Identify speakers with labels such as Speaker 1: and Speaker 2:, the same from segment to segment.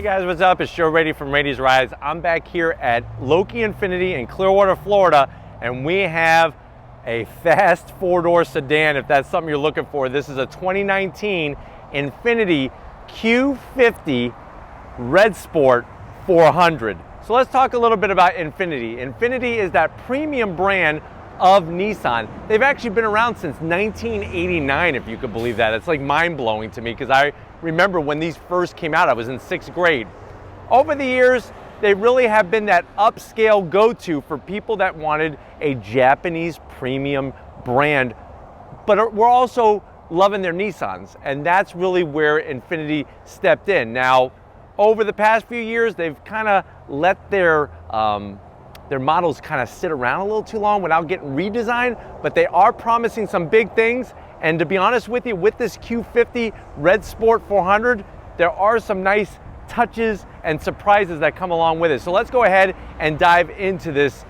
Speaker 1: guys, what's up? It's Joe Rady from Rady's Rides. I'm back here at Loki Infiniti in Clearwater, Florida, and we have a fast four-door sedan. If that's something you're looking for, this is a 2019 Infiniti Q50 Red Sport 400. So let's talk a little bit about Infiniti. Infiniti is that premium brand of Nissan. They've actually been around since 1989, if you could believe that. It's like mind-blowing to me because I remember when these first came out, I was in 6th grade. Over the years, they really have been that upscale go-to for people that wanted a Japanese premium brand, but we're also loving their Nissans, and that's really where Infiniti stepped in. Now, over the past few years, they've kind of let their models kind of sit around a little too long without getting redesigned, but they are promising some big things. And to be honest with you, with this Q50 Red Sport 400, there are some nice touches and surprises that come along with it. So let's go ahead and dive into this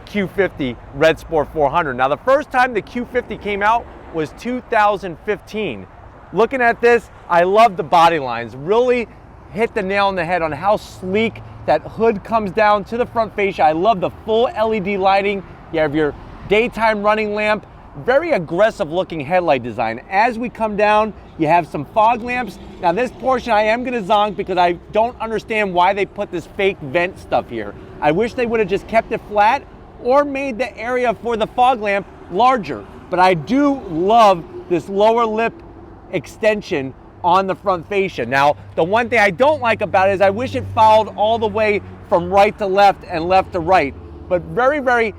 Speaker 1: Q50 Red Sport 400. Now, the first time the Q50 came out was 2015. Looking at this, I love the body lines. Really hit the nail on the head on how sleek that hood comes down to the front fascia. I love the full LED lighting. You have your daytime running lamp. Very aggressive looking headlight design. As we come down, you have some fog lamps. Now this portion I am gonna zonk because I don't understand why they put this fake vent stuff here. I wish they would have just kept it flat or made the area for the fog lamp larger. But I do love this lower lip extension on the front fascia. Now, the one thing I don't like about it is I wish it followed all the way from right to left and left to right. But very, very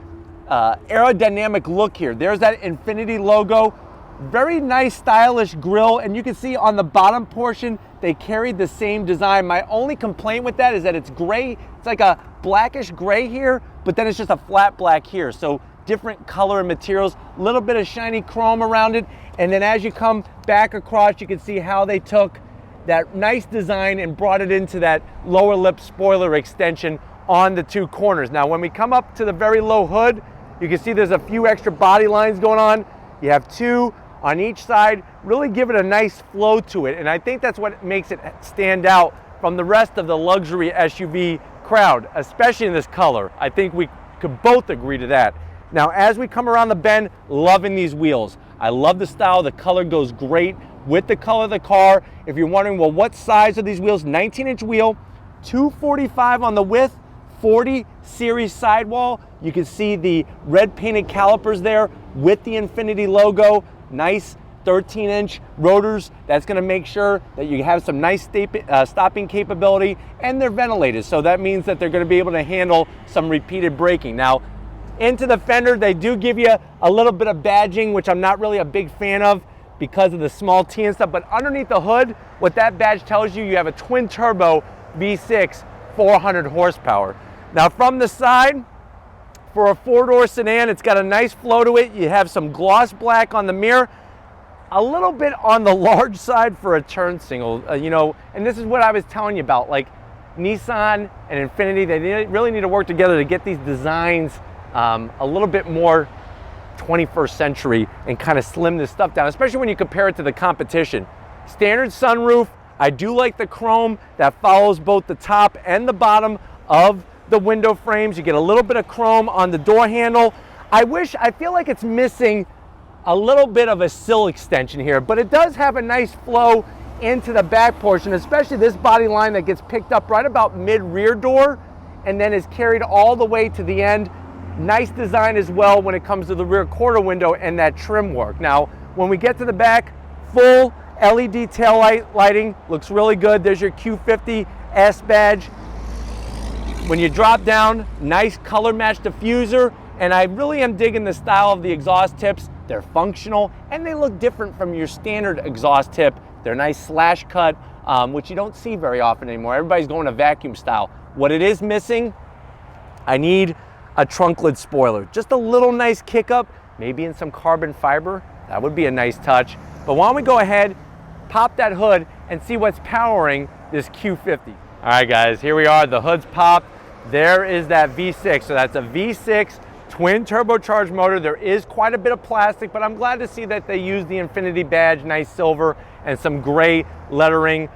Speaker 1: aerodynamic look here. There's that Infiniti logo. Very nice, stylish grille. And you can see on the bottom portion, they carried the same design. My only complaint with that is that it's gray. It's like a blackish gray here, but then it's just a flat black here. So different color and materials, a little bit of shiny chrome around it. And then as you come back across, you can see how they took that nice design and brought it into that lower lip spoiler extension on the two corners. Now, when we come up to the very low hood, you can see there's a few extra body lines going on. You have two on each side, really give it a nice flow to it. And I think that's what makes it stand out from the rest of the luxury SUV crowd, especially in this color. I think we could both agree to that. Now, as we come around the bend, loving these wheels. I love the style. The color goes great with the color of the car. If you're wondering, well, what size are these wheels? 19-inch wheel, 245 on the width, 40 series sidewall. You can see the red painted calipers there with the Infiniti logo. Nice 13-inch rotors. That's going to make sure that you have some nice stopping capability, and they're ventilated. So that means that they're going to be able to handle some repeated braking. Now, into the fender, they do give you a little bit of badging, which I'm not really a big fan of because of the small T and stuff. But underneath the hood, what that badge tells you, you have a twin turbo V6, 400 horsepower. Now from the side, for a four-door sedan, it's got a nice flow to it. You have some gloss black on the mirror, a little bit on the large side for a turn signal, and this is what I was telling you about, like Nissan and Infiniti, they really need to work together to get these designs a little bit more 21st century and kind of slim this stuff down, especially when you compare it to the competition. Standard sunroof. I do like the chrome that follows both the top and the bottom of the window frames. You get a little bit of chrome on the door handle. I feel like it's missing a little bit of a sill extension here, but it does have a nice flow into the back portion, especially this body line that gets picked up right about mid rear door and then is carried all the way to the end. Nice design as well when it comes to the rear quarter window and that trim work. Now, when we get to the back, full LED tail lighting, looks really good. There's your Q50 S badge. When you drop down, nice color match diffuser, and I really am digging the style of the exhaust tips. They're functional and they look different from your standard exhaust tip. They're nice slash cut, which you don't see very often anymore. Everybody's going to vacuum style. What it is missing, I need a trunk lid spoiler. Just a little nice kick up, maybe in some carbon fiber. That would be a nice touch. But why don't we go ahead, pop that hood, and see what's powering this Q50. All right, guys, here we are. The hood's popped. There is that V6. So that's a V6 twin turbocharged motor. There is quite a bit of plastic, but I'm glad to see that they use the Infiniti badge, nice silver, and some gray lettering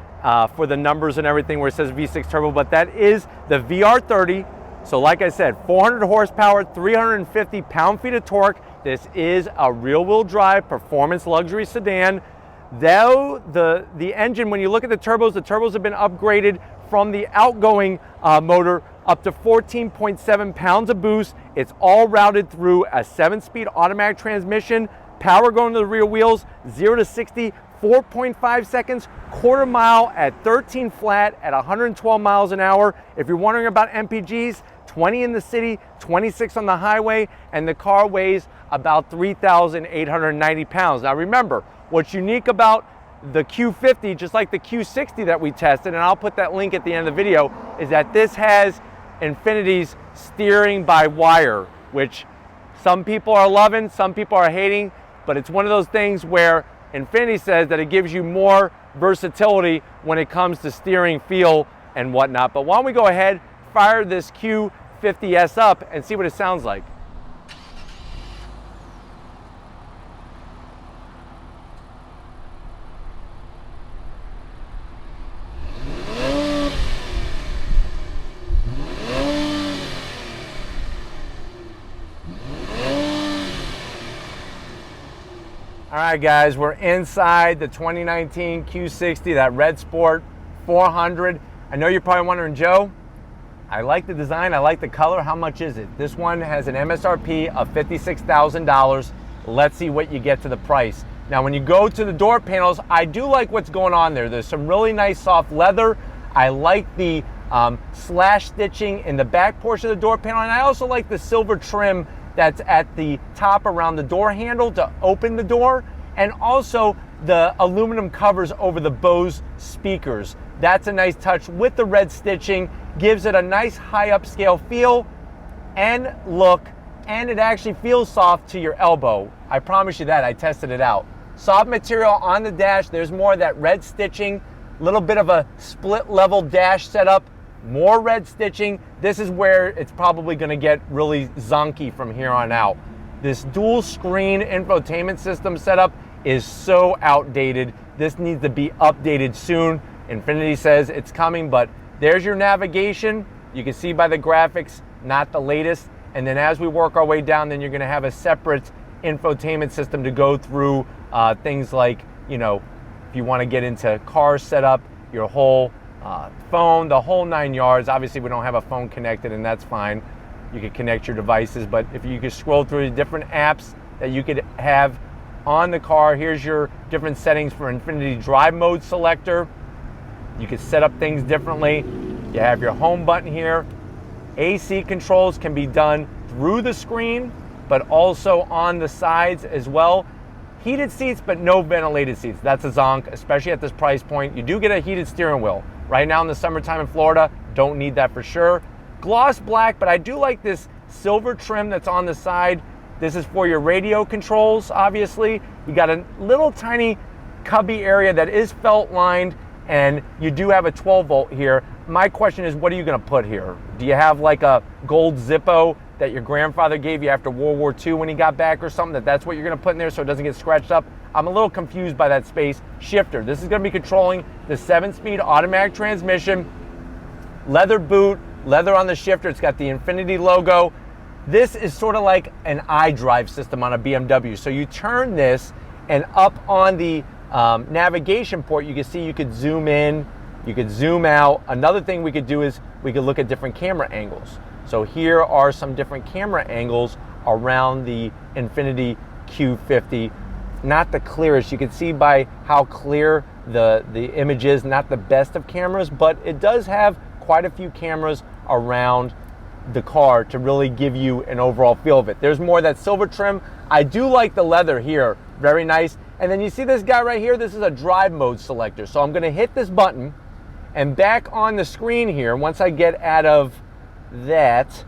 Speaker 1: for the numbers and everything where it says V6 turbo, but that is the VR30. So like I said, 400 horsepower, 350 pound-feet of torque. This is a rear-wheel drive performance luxury sedan. Though the engine, when you look at the turbos have been upgraded from the outgoing motor up to 14.7 pounds of boost. It's all routed through a 7-speed automatic transmission, power going to the rear wheels, 0 to 60, 4.5 seconds, quarter mile at 13 flat at 112 miles an hour. If you're wondering about MPGs, 20 in the city, 26 on the highway, and the car weighs about 3,890 pounds. Now remember, what's unique about the Q50, just like the Q60 that we tested, and I'll put that link at the end of the video, is that this has Infiniti's steering by wire, which some people are loving, some people are hating, but it's one of those things where Infiniti says that it gives you more versatility when it comes to steering feel and whatnot. But why don't we go ahead, fire this Q50S up and see what it sounds like. All right, guys, we're inside the 2019 Q60, that Red Sport 400. I know you're probably wondering, Joe, I like the design, I like the color, how much is it? This one has an MSRP of $56,000. Let's see what you get to the price. Now, when you go to the door panels, I do like what's going on there. There's some really nice soft leather. I like the slash stitching in the back portion of the door panel, and I also like the silver trim that's at the top around the door handle to open the door, and also the aluminum covers over the Bose speakers. That's a nice touch with the red stitching, gives it a nice high upscale feel and look, and it actually feels soft to your elbow. I promise you that, I tested it out. Soft material on the dash, there's more of that red stitching, little bit of a split level dash setup, more red stitching. This is where it's probably going to get really zonky from here on out. This dual screen infotainment system setup is so outdated. This needs to be updated soon. Infiniti says it's coming, but there's your navigation. You can see by the graphics, not the latest. And then as we work our way down, then you're going to have a separate infotainment system to go through things like, you know, if you want to get into car setup, your whole phone, the whole 9 yards. Obviously, we don't have a phone connected, and that's fine. You can connect your devices, but if you could scroll through the different apps that you could have on the car, here's your different settings for Infiniti Drive Mode selector. You can set up things differently. You have your home button here. AC controls can be done through the screen, but also on the sides as well. Heated seats, but no ventilated seats. That's a zonk, especially at this price point. You do get a heated steering wheel. Right now in the summertime in Florida, don't need that for sure. Gloss black, but I do like this silver trim that's on the side. This is for your radio controls, obviously. You got a little tiny cubby area that is felt lined, and you do have a 12 volt here. My question is, what are you gonna put here? Do you have like a gold Zippo that your grandfather gave you after World War II when he got back or something, that's what you're gonna put in there so it doesn't get scratched up? I'm a little confused by that space. Shifter, this is gonna be controlling the 7-speed automatic transmission. Leather boot, leather on the shifter, it's got the Infiniti logo. This is sort of like an iDrive system on a BMW. So you turn this, and up on the navigation port, you can see you could zoom in, you could zoom out. Another thing we could do is we could look at different camera angles. So here are some different camera angles around the Infiniti Q50. Not the clearest, you can see by how clear the image is, not the best of cameras, but it does have quite a few cameras around the car to really give you an overall feel of it. There's more of that silver trim. I do like the leather here, very nice. And then you see this guy right here, this is a drive mode selector. So I'm gonna hit this button, and back on the screen here, once I get out of that,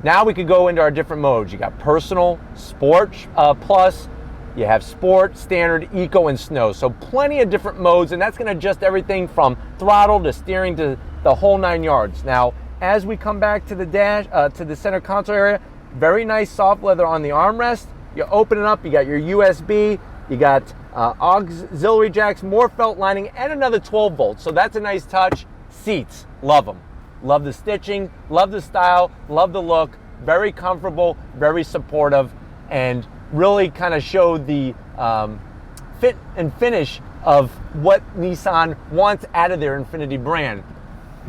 Speaker 1: now we could go into our different modes. You got personal, sport, plus, you have sport, standard, eco, and snow. So plenty of different modes, and that's gonna adjust everything from throttle to steering to the whole 9 yards. Now, as we come back to the dash, to the center console area, very nice soft leather on the armrest. You open it up, you got your USB, You got auxiliary jacks, more felt lining, and another 12 volts. So that's a nice touch. Seats, love them. Love the stitching, love the style, love the look. Very comfortable, very supportive, and really kind of show the fit and finish of what Nissan wants out of their Infiniti brand.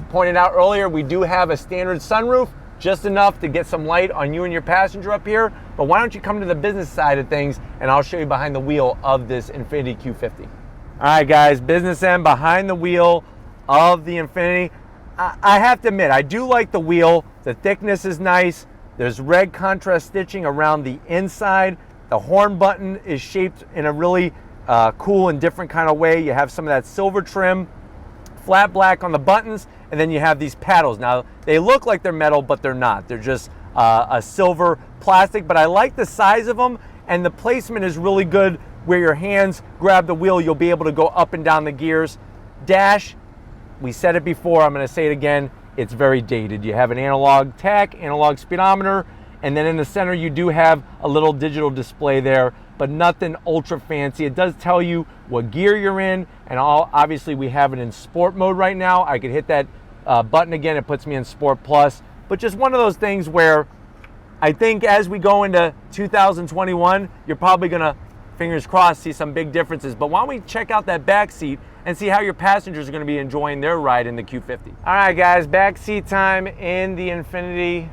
Speaker 1: Pointed out earlier, we do have a standard sunroof, just enough to get some light on you and your passenger up here. But why don't you come to the business side of things and I'll show you behind the wheel of this Infiniti Q50. All right guys, business end behind the wheel of the Infiniti. I have to admit, I do like the wheel. The thickness is nice. There's red contrast stitching around the inside. The horn button is shaped in a really cool and different kind of way. You have some of that silver trim, flat black on the buttons, and then you have these paddles. Now, they look like they're metal, but they're not. They're just a silver plastic, but I like the size of them, and the placement is really good where your hands grab the wheel. You'll be able to go up and down the gears. Dash, we said it before, I'm gonna say it again, it's very dated. You have an analog tach, analog speedometer, and then in the center you do have a little digital display there, but nothing ultra fancy. It does tell you what gear you're in, and obviously we have it in sport mode right now. I could hit that button again, it puts me in Sport Plus, but just one of those things where I think as we go into 2021, you're probably gonna, fingers crossed, see some big differences. But why don't we check out that back seat and see how your passengers are gonna be enjoying their ride in the Q50. All right guys, back seat time in the Infiniti.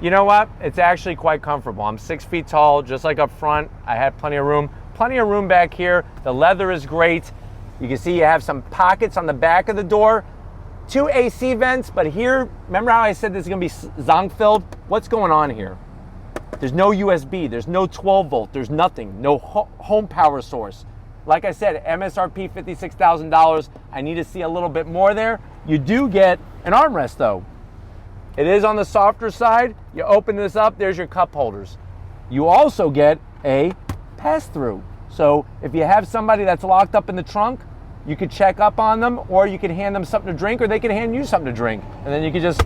Speaker 1: You know what? It's actually quite comfortable. I'm 6 feet tall, just like up front. I had plenty of room. Plenty of room back here. The leather is great. You can see you have some pockets on the back of the door. 2 AC vents, but here, remember how I said this is gonna be zonk filled? What's going on here? There's no USB, there's no 12 volt, there's nothing, no home power source. Like I said, MSRP $56,000. I need to see a little bit more there. You do get an armrest though. It is on the softer side. You open this up, there's your cup holders. You also get a pass-through. So if you have somebody that's locked up in the trunk, you could check up on them, or you could hand them something to drink, or they could hand you something to drink. And then you could just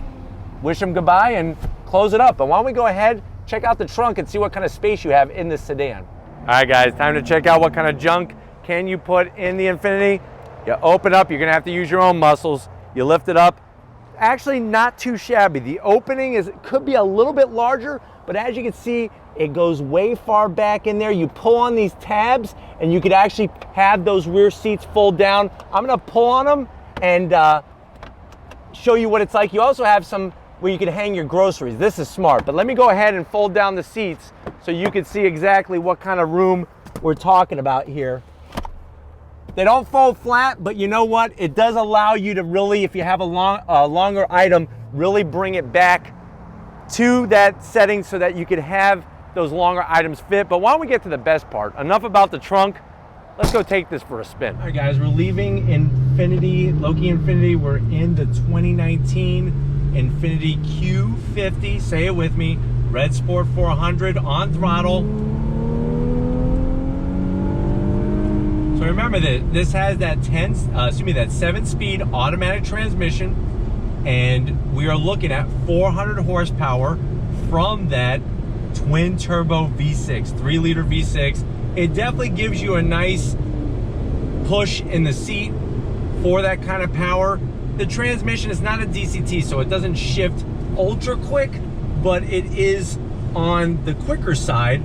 Speaker 1: wish them goodbye and close it up. But why don't we go ahead, check out the trunk and see what kind of space you have in this sedan. All right guys, time to check out what kind of junk can you put in the Infiniti. You open up, you're gonna have to use your own muscles. You lift it up. Actually not too shabby. The opening could be a little bit larger, but as you can see, it goes way far back in there. You pull on these tabs and you could actually have those rear seats fold down. I'm gonna pull on them and show you what it's like. You also have some where you can hang your groceries. This is smart, but let me go ahead and fold down the seats so you can see exactly what kind of room we're talking about here. They don't fold flat, but you know what? It does allow you to really, if you have a longer item, really bring it back to that setting so that you could have those longer items fit. But why don't we get to the best part? Enough about the trunk. Let's go take this for a spin. All right guys, we're leaving Infiniti, Loki Infiniti. We're in the 2019 Infiniti Q50, say it with me, Red Sport 400 on throttle. So remember that this has that 7-speed automatic transmission, and we are looking at 400 horsepower from that twin turbo V6, 3-liter V6. It definitely gives you a nice push in the seat for that kind of power. The transmission is not a DCT, so it doesn't shift ultra quick, but it is on the quicker side.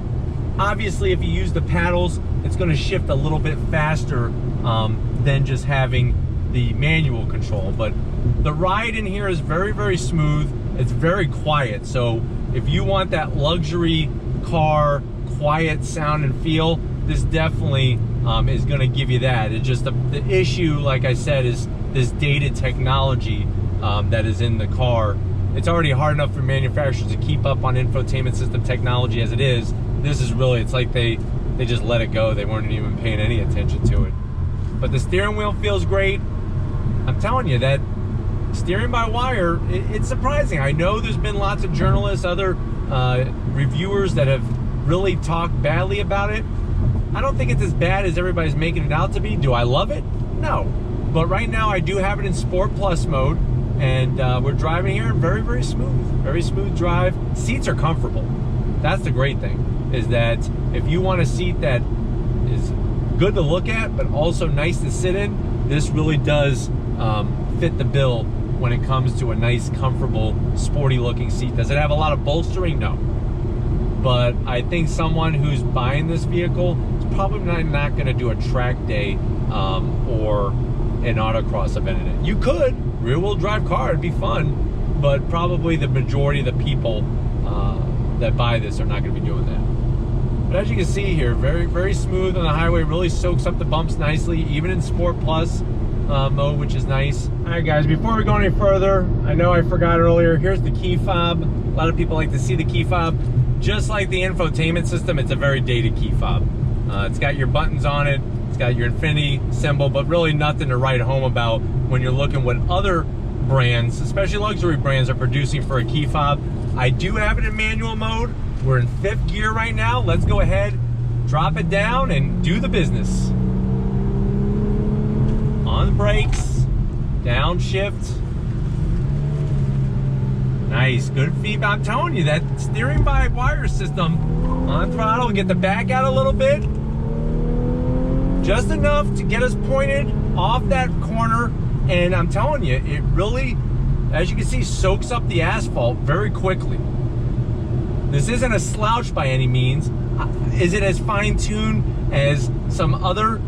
Speaker 1: Obviously, if you use the paddles, it's going to shift a little bit faster than just having the manual control. But the ride in here is very, very smooth. It's very quiet. So if you want that luxury car, quiet sound and feel, this definitely is going to give you that. It's just the issue, like I said, is this dated technology that is in the car. It's already hard enough for manufacturers to keep up on infotainment system technology as it is. This is really, it's like they just let it go. They weren't even paying any attention to it. But the steering wheel feels great. I'm telling you, that steering by wire, it's surprising. I know there's been lots of journalists, other reviewers that have really talked badly about it. I don't think it's as bad as everybody's making it out to be. Do I love it? No. But right now I do have it in Sport Plus mode, and we're driving here very, very smooth drive. Seats are comfortable. That's the great thing, is that if you want a seat that is good to look at, but also nice to sit in. This really does fit the bill when it comes to a nice, comfortable, sporty looking seat. Does it have a lot of bolstering? No. But I think someone who's buying this vehicle is probably not going to do a track day or an autocross event in it. You could, rear-wheel drive car, it'd be fun, but probably the majority of the people that buy this are not going to be doing that. But as you can see here, very, very smooth on the highway, really soaks up the bumps nicely, even in Sport Plus mode, which is nice. All right, guys, before we go any further, I know I forgot earlier, here's the key fob. A lot of people like to see the key fob. Just like the infotainment system, it's a very dated key fob. It's got your buttons on it, it's got your Infiniti symbol, but really nothing to write home about when you're looking what other brands, especially luxury brands, are producing for a key fob. I do have it in manual mode. We're in 5th gear right now. Let's go ahead, drop it down, and do the business. On the brakes, downshift. Nice, good feedback. I'm telling you, that steering by wire system on throttle, get the back out a little bit. Just enough to get us pointed off that corner. And I'm telling you, it really, as you can see, soaks up the asphalt very quickly. This isn't a slouch by any means. Is it as fine-tuned as some other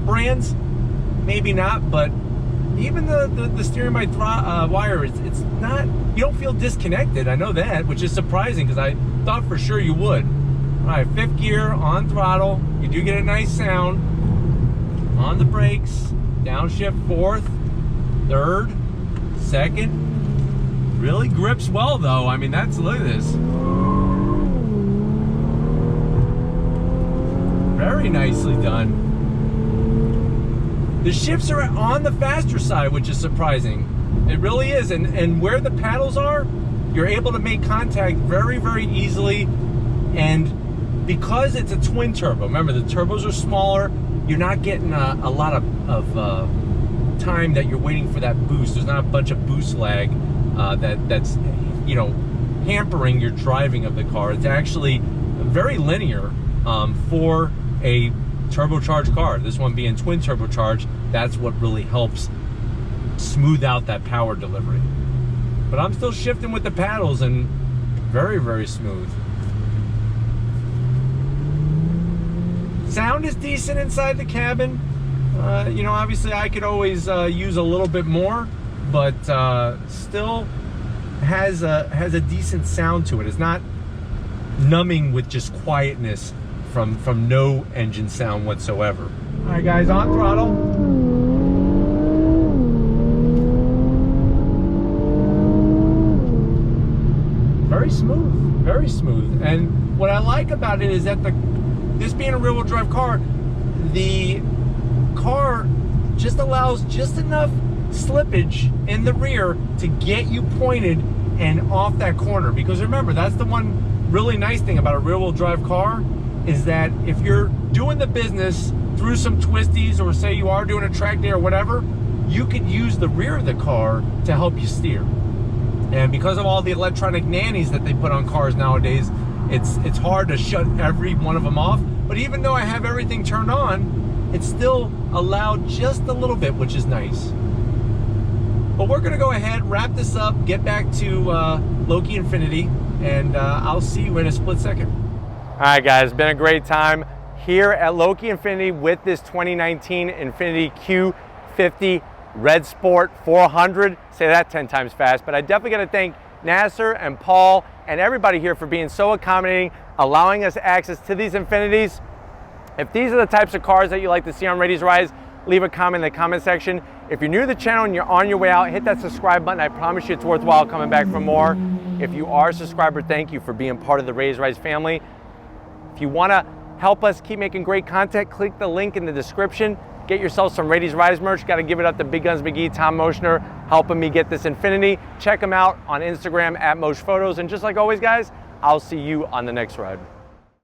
Speaker 1: brands? Maybe not, but even the steering by wire, it's not, you don't feel disconnected. I know that, which is surprising because I thought for sure you would. All right, 5th gear on throttle. You do get a nice sound. On the brakes, downshift 4th, 3rd, 2nd. Really grips well though. I mean, look at this. Very nicely done. The shifts are on the faster side, which is surprising. It really is, and where the paddles are, you're able to make contact very, very easily. And because it's a twin turbo, remember the turbos are smaller, you're not getting a lot of time that you're waiting for that boost. There's not a bunch of boost lag that's, you know, hampering your driving of the car. It's actually very linear for a turbocharged car. This one being twin turbocharged, that's what really helps smooth out that power delivery. But I'm still shifting with the paddles and very, very smooth. Sound is decent inside the cabin. You know, obviously I could always use a little bit more, but still has a decent sound to it. It's not numbing with just quietness from no engine sound whatsoever. All right, guys, on throttle. Very smooth, very smooth. And what I like about it is that this being a rear-wheel drive car, the car just allows just enough slippage in the rear to get you pointed and off that corner. Because remember, that's the one really nice thing about a rear-wheel drive car, is that if you're doing the business through some twisties, or say you are doing a track day or whatever, you could use the rear of the car to help you steer. And because of all the electronic nannies that they put on cars nowadays, it's hard to shut every one of them off. But even though I have everything turned on, it's still allowed just a little bit, which is nice. But we're gonna go ahead, wrap this up, get back to Loki Infiniti, and I'll see you in a split second. All right, guys, it's been a great time here at Loki Infiniti with this 2019 Infiniti Q50 Red Sport 400. Say that 10 times fast, but I definitely got to thank Nasser and Paul and everybody here for being so accommodating, allowing us access to these Infinitis. If these are the types of cars that you like to see on Ready's Rise, leave a comment in the comment section. If you're new to the channel and you're on your way out, hit that subscribe button. I promise you it's worthwhile coming back for more. If you are a subscriber, thank you for being part of the Ready's Rise family. If you want to help us keep making great content, click the link in the description. Get yourself some Ready's Rise merch. Got to give it up to Big Guns McGee, Tom Moschner, helping me get this Infiniti. Check them out on Instagram at Mosh Photos. And just like always, guys, I'll see you on the next ride.